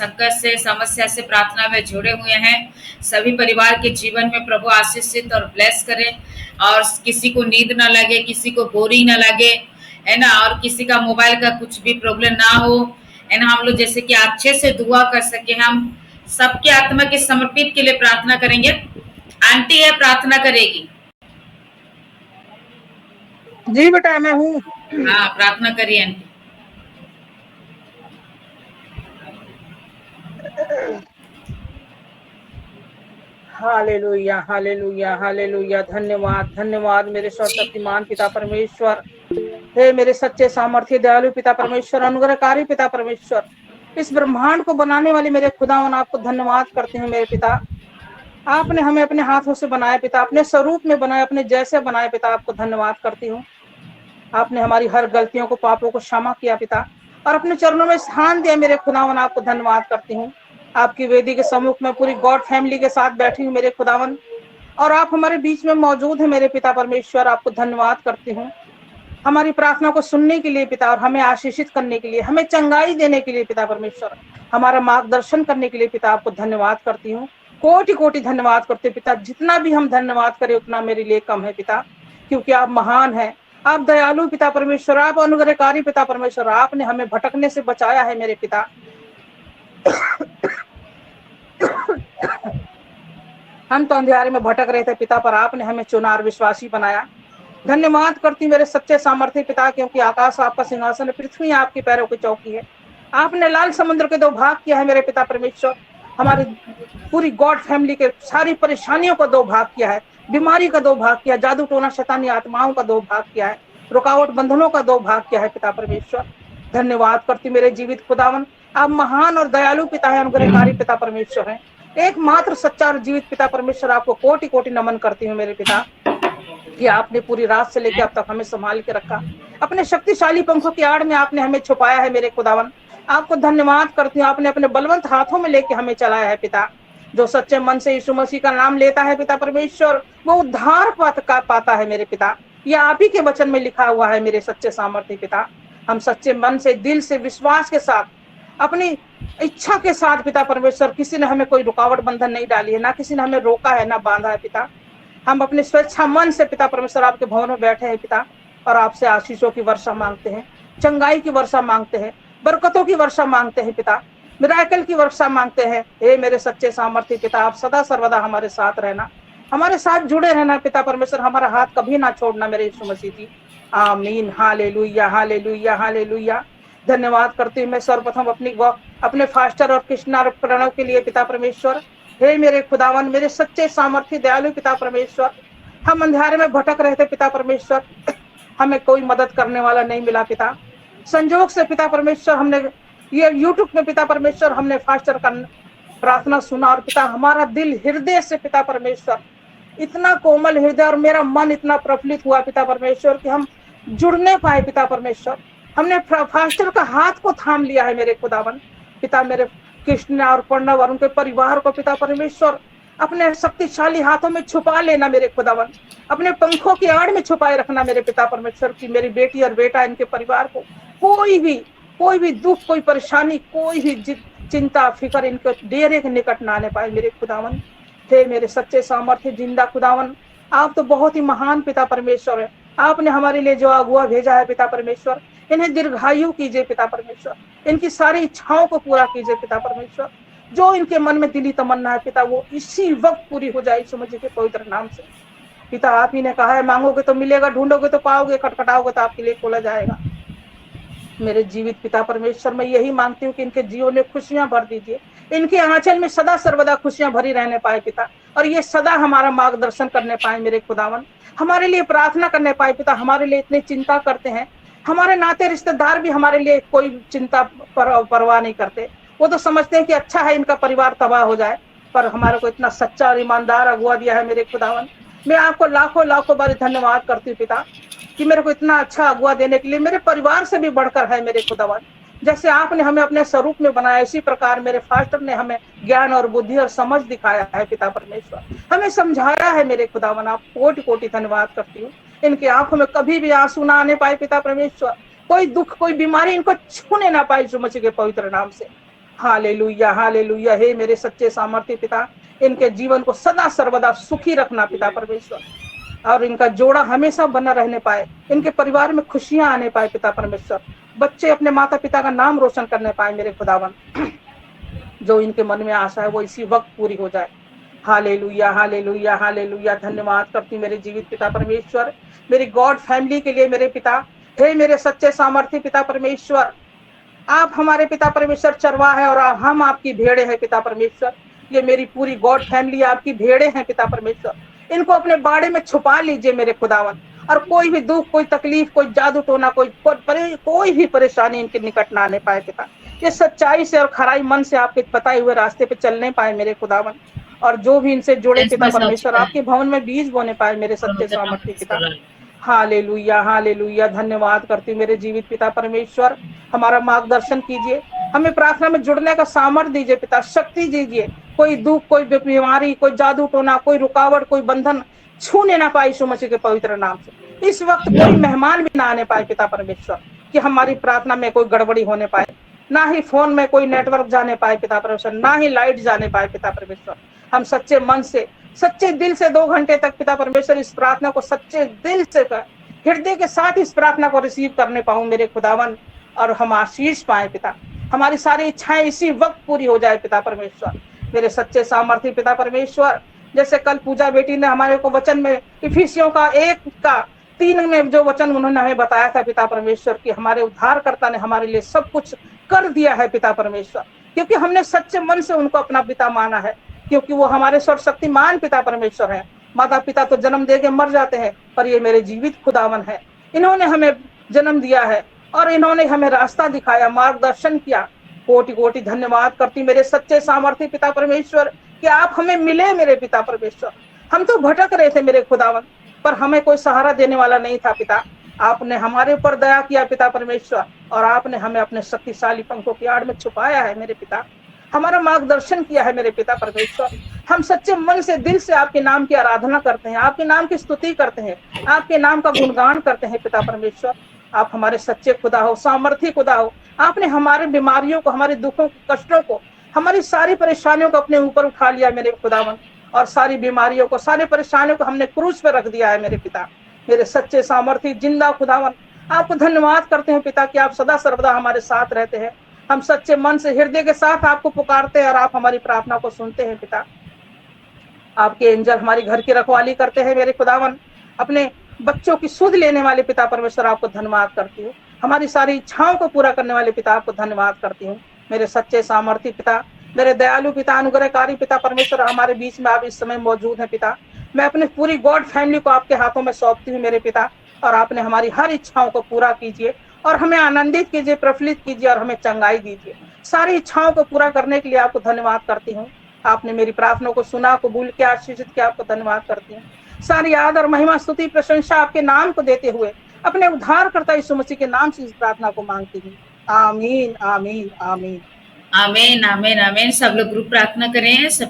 संकट से, समस्या से प्रार्थना में जुड़े हुए हैं, सभी परिवार के जीवन में प्रभु आशीषित और ब्लेस करें, और किसी को नींद ना लगे, किसी को बोरिंग ना लगे, है ना, और किसी का मोबाइल का कुछ भी प्रॉब्लम ना हो, है ना। हम लोग जैसे कि अच्छे से दुआ कर सके, हम सबके आत्मा के समर्पित के लिए प्रार्थना करेंगे। आंटी है, प्रार्थना करेगी। जी बेटा, मैं हूँ। हाँ, प्रार्थना करिए आंटी। Hallelujah, hallelujah, hallelujah. धन्यवाद, धन्यवाद मेरे सर्वशक्तिमान पिता परमेश्वर। हे मेरे सच्चे सामर्थ्य दयालु पिता परमेश्वर, अनुग्रहकारी पिता परमेश्वर, इस ब्रह्मांड को बनाने वाले मेरे खुदावन, आपको धन्यवाद करते हैं मेरे पिता। आपने हमें अपने हाथों से बनाया पिता, अपने स्वरूप में बनाया, अपने जैसे बनाया पिता, आपको धन्यवाद करती हूँ। आपने हमारी हर गलतियों को, पापों को क्षमा किया पिता, और अपने चरणों में स्थान दिया मेरे खुदावन, आपको धन्यवाद करती हूँ। आपकी वेदी के सम्मुख में पूरी गॉड फैमिली के साथ बैठी हूँ मेरे खुदावन, और आप हमारे बीच में मौजूद हैं मेरे पिता परमेश्वर, आपको धन्यवाद करती हूँ हमारी प्रार्थना को सुनने के लिए पिता, और हमें आशीषित करने के लिए, हमें चंगाई देने के लिए पिता परमेश्वर, हमारा मार्गदर्शन करने के लिए पिता, आपको धन्यवाद करती हूँ। कोटि कोटि धन्यवाद करते पिता, जितना भी हम धन्यवाद करें उतना मेरे लिए कम है पिता, क्योंकि आप महान हैं, आप दयालु पिता परमेश्वर, आप अनुग्रहकारी पिता परमेश्वर, आपने हमें भटकने से बचाया है मेरे पिता। हम तो अंधेरे में भटक रहे थे पिता, पर आपने हमें चुना और विश्वासी बनाया। धन्यवाद करती मेरे सच्चे सामर्थ्य पिता, क्योंकि आकाश आपका सिंहासन है, पृथ्वी आपके पैरों की चौकी है। आपने लाल समुद्र के 2 भाग किया है मेरे पिता परमेश्वर, हमारी पूरी गॉड फैमिली के सारी परेशानियों को 2 भाग किया है, बीमारी का 2 भाग किया, जादू टोना शैतानी आत्माओं का 2 भाग किया है, रुकावट बंधनों का 2 भाग किया है पिता परमेश्वर। धन्यवाद करती मेरे जीवित खुदावन, आप महान और दयालु पिता है, अनुग्रहकारी पिता परमेश्वर है, एकमात्र सच्चा और जीवित पिता परमेश्वर। आपको कोटि कोटि नमन करती हूँ मेरे पिता, कि आपने पूरी रात से लेकर अब तक हमें संभाल के रखा, अपने शक्तिशाली पंखों की आड़ में आपने हमें छुपाया है मेरे खुदावन। आपको धन्यवाद करती हूँ, आपने अपने बलवंत हाथों में लेके हमें चलाया है पिता। जो सच्चे मन से यीशु मसीह का नाम लेता है पिता परमेश्वर, वो उद्धार पाता है मेरे पिता। यह आप ही के वचन में लिखा हुआ है मेरे सच्चे सामर्थ्य पिता। हम सच्चे मन से, दिल से, विश्वास के साथ, अपनी इच्छा के साथ पिता परमेश्वर, किसी ने हमें कोई रुकावट बंधन नहीं डाली है, ना किसी ने हमें रोका है, ना बांधा है पिता। हम अपने स्वेच्छा मन से पिता परमेश्वर आपके भवन में बैठे हैं पिता, और आपसे आशीषों की वर्षा मांगते हैं, चंगाई की वर्षा मांगते हैं, बरकतों की वर्षा मांगते हैं पिता, मिराकल की वर्षा मांगते हैं। हे मेरे सच्चे सामर्थ्य पिता, आप सदा सर्वदा हमारे साथ रहना, हमारे साथ जुड़े रहना पिता परमेश्वर, हमारा हाथ कभी ना छोड़ना मेरे यीशु मसीह की। आमीन। Hallelujah, hallelujah, hallelujah. धन्यवाद करती हूँ मैं सर्वप्रथम अपने फास्टर और कृष्णा और प्रणव के लिए पिता परमेश्वर। हे मेरे खुदावन, मेरे सच्चे सामर्थ्य दयालु पिता परमेश्वर, हम अंधेरे में भटक रहे थे पिता परमेश्वर, हमें कोई मदद करने वाला नहीं मिला पिता। संजोग से पिता परमेश्वर हमने ये यूट्यूब में पिता परमेश्वर हमने फास्टर का प्रार्थना सुना, और पिता हमारा दिल हृदय से पिता परमेश्वर इतना कोमल हृदय, और मेरा मन इतना प्रफुल्लित हुआ पिता परमेश्वर कि हम जुड़ने पाए पिता परमेश्वर। हमने फास्टर का हाथ को थाम लिया है मेरे खुदावन पिता। मेरे कृष्ण और प्रणव और उनके परिवार को पिता परमेश्वर अपने शक्तिशाली हाथों में छुपा लेना मेरे खुदावन, अपने पंखों की आड़ में छुपाए रखना मेरे पिता परमेश्वर। की मेरी बेटी और बेटा, इनके परिवार को कोई भी दुख, कोई परेशानी, कोई भी चिंता फिक्र इनके डेरे के निकट ना आने पाए मेरे खुदावन। थे मेरे सच्चे सामर्थ्य जिंदा खुदावन, आप तो बहुत ही महान पिता परमेश्वर है। आपने हमारे लिए जो अगुआ भेजा है पिता परमेश्वर, इन्हें दीर्घायु कीजिए पिता परमेश्वर, इनकी सारी इच्छाओं को पूरा कीजिए पिता परमेश्वर। जो इनके मन में दिली तमन्ना है पिता, वो इसी वक्त पूरी हो जाए यीशु मसीह के पवित्र नाम से पिता। आप ही ने कहा है, मांगोगे तो मिलेगा, ढूंढोगे तो पाओगे, खटखटाओगे तो आपके लिए खोला जाएगा। मेरे जीवित पिता परमेश्वर, मैं यही मांगती हूँ कि इनके जीवन में खुशियां भर दीजिए, इनके आंचल में सदा सर्वदा खुशियां भरी रहने पाए पिता, और ये सदा हमारा मार्गदर्शन करने पाए मेरे खुदावन, हमारे लिए प्रार्थना करने पाए पिता। हमारे लिए इतनी चिंता करते हैं, हमारे नाते रिश्तेदार भी हमारे लिए कोई चिंता परवाह नहीं करते। वो तो समझते हैं कि अच्छा है इनका परिवार तबाह हो जाए, पर हमारे को इतना सच्चा और ईमानदार अगुआ दिया है मेरे खुदावन। मैं आपको लाखों लाखों बार धन्यवाद करती हूँ पिता, कि मेरे को इतना अच्छा अगुआ देने के लिए, मेरे परिवार से भी बढ़कर है मेरे खुदावन। जैसे आपने हमें अपने स्वरूप में बनाया, इसी प्रकार मेरे फास्टर ने हमें ज्ञान और बुद्धि और समझ दिखाया है पिता परमेश्वर, हमें समझाया है मेरे खुदावन। आप कोटि कोटि धन्यवाद करती हूँ। इनकी आंखों में कभी भी आंसू ना आने पाए पिता परमेश्वर, कोई दुख, कोई बीमारी इनको छूने ना पाए यीशु मसीह के पवित्र नाम से। Hallelujah, hallelujah. हे मेरे सच्चे सामर्थ्य पिता, इनके जीवन को सदा सर्वदा सुखी रखना पिता परमेश्वर, और इनका जोड़ा हमेशा बना रहने पाए, इनके परिवार में खुशियां आने पाए पिता परमेश्वर, बच्चे अपने माता पिता का नाम रोशन करने पाए मेरे खुदावन। जो इनके मन में आशा है वो इसी वक्त पूरी हो जाए। Hallelujah, hallelujah, hallelujah. धन्यवाद करती मेरे जीवित पिता परमेश्वर, मेरी गॉड फैमिली के लिए मेरे पिता। हे मेरे सच्चे सामर्थ्य पिता परमेश्वर, आप हमारे पिता परमेश्वर चरवा है और हम आपकी भेड़े हैं पिता परमेश्वर। ये मेरी पूरी गॉड फैमिली आपकी भेड़े हैं पिता परमेश्वर। इनको अपने बाड़े में छुपा लीजिए मेरे खुदावन, और कोई भी दुख, कोई तकलीफ, कोई जादू टोना, कोई भी परेशानी इनके निकट ना आने पाए पिता। ये सच्चाई से और खराई मन से आपके बताए हुए रास्ते पे चलने पाए मेरे खुदावन, और जो भी इनसे जुड़े पिता परमेश्वर आपके भवन में बीज बोने पाए मेरे सच्चे सामर्थ्य पिता। Hallelujah, hallelujah. धन्यवाद करती हूँ मेरे जीवित पिता परमेश्वर, हमारा मार्गदर्शन कीजिए, हमें प्रार्थना में जुड़ने का सामर्थ्य दीजिए पिता, शक्ति दीजिए। कोई दुख, कोई बीमारी, कोई जादू टोना, कोई रुकावट, कोई बंधन छूने ना पाए यीशु मसीह के पवित्र नाम से। इस वक्त कोई मेहमान भी ना आने पाए पिता परमेश्वर, कि हमारी प्रार्थना में कोई गड़बड़ी होने पाए, ना ही फोन में कोई नेटवर्क जाने पाए पिता परमेश्वर, ना ही लाइट जाने पाए पिता परमेश्वर। हम सच्चे मन से, सच्चे दिल से 2 घंटे तक पिता परमेश्वर इस प्रार्थना को सच्चे दिल से, हृदय के साथ इस प्रार्थना को रिसीव करने पाऊं मेरे खुदावन, और हम आशीष पाए पिता। हमारी सारी इच्छाएं इसी वक्त पूरी हो जाए पिता परमेश्वर, मेरे सच्चे सामर्थ्य पिता परमेश्वर। जैसे कल पूजा बेटी ने हमारे को वचन में इफिसियों का 1:3 में जो वचन उन्होंने हमें बताया था पिता परमेश्वर, कि हमारे उद्धारकर्ता ने हमारे लिए सब कुछ कर दिया है पिता परमेश्वर, क्योंकि हमने सच्चे मन से उनको अपना पिता माना है, क्योंकि वो हमारे सर्वशक्तिमान पिता परमेश्वर है। माता पिता तो जन्म दे के मर जाते हैं, पर ये मेरे जीवित खुदावन है। इन्होंने हमें जन्म दिया है और इन्होंने हमें रास्ता दिखाया, मार्गदर्शन किया। कोटि कोटि धन्यवाद करती मेरे सच्चे सामर्थ्य पिता परमेश्वर, कि आप हमें मिले मेरे पिता परमेश्वर। हम तो भटक रहे थे मेरे खुदावन, पर हमें कोई सहारा देने वाला नहीं था पिता। आपने हमारे ऊपर दया किया पिता परमेश्वर, और आपने हमें अपने शक्तिशाली पंखों की आड़ में छुपाया है मेरे पिता, हमारा मार्गदर्शन किया है मेरे पिता परमेश्वर। हम सच्चे मन से, दिल से आपके नाम की आराधना करते हैं, आपके नाम की स्तुति करते हैं, आपके नाम का गुणगान करते हैं पिता परमेश्वर। आप हमारे सच्चे खुदा हो, सामर्थ्य खुदा हो। आपने हमारे बीमारियों को, हमारे दुखों, कष्टों को, हमारी सारी परेशानियों को अपने ऊपर उठा लिया मेरे खुदावन, और सारी बीमारियों को, सारी परेशानियों को हमने क्रूस पे रख दिया है मेरे पिता। मेरे सच्चे सामर्थ्य जिंदा खुदावन, आपको धन्यवाद करते हैं पिता, कि आप सदा सर्वदा हमारे साथ रहते हैं। हम सच्चे मन से, हृदय के साथ आपको पुकारते हैं, और आप हमारी प्रार्थना को सुनते हैं पिता। आपके एंजल हमारी घर की रखवाली करते हैं मेरे खुदावन। अपने बच्चों की सुध लेने वाले पिता परमेश्वर, आपको धन्यवाद करती हूँ। हमारी सारी इच्छाओं को पूरा करने वाले पिता, आपको धन्यवाद करती हूँ। मेरे सच्चे सामर्थ्य पिता, मेरे दयालु पिता, अनुग्रहकारी पिता परमेश्वर, हमारे बीच में आप इस समय मौजूद हैं पिता। मैं अपनी पूरी गॉड फैमिली को आपके हाथों में सौंपती हूँ मेरे पिता, और आपने हमारी हर इच्छाओं को पूरा कीजिए, और हमें आनंदित कीजिए, प्रफुल्लित कीजिए, और हमें चंगाई दीजिए। सारी इच्छाओं को पूरा करने के लिए आपको धन्यवाद करती हूँ। आपने मेरी प्रार्थना को सुना, कबूल किया, आशीषित किया, आपको धन्यवाद करती हूँ। सारी आदर, महिमा, स्तुति, प्रशंसा आपके नाम को देते हुए, अपने उद्धारकर्ता यीशु मसीह के नाम से इस प्रार्थना को मांगती हूँ। आमीन, आमीन, आमीन। आमीन, आमीन, आमीन। सब लोग ग्रुप प्रार्थना करें। सब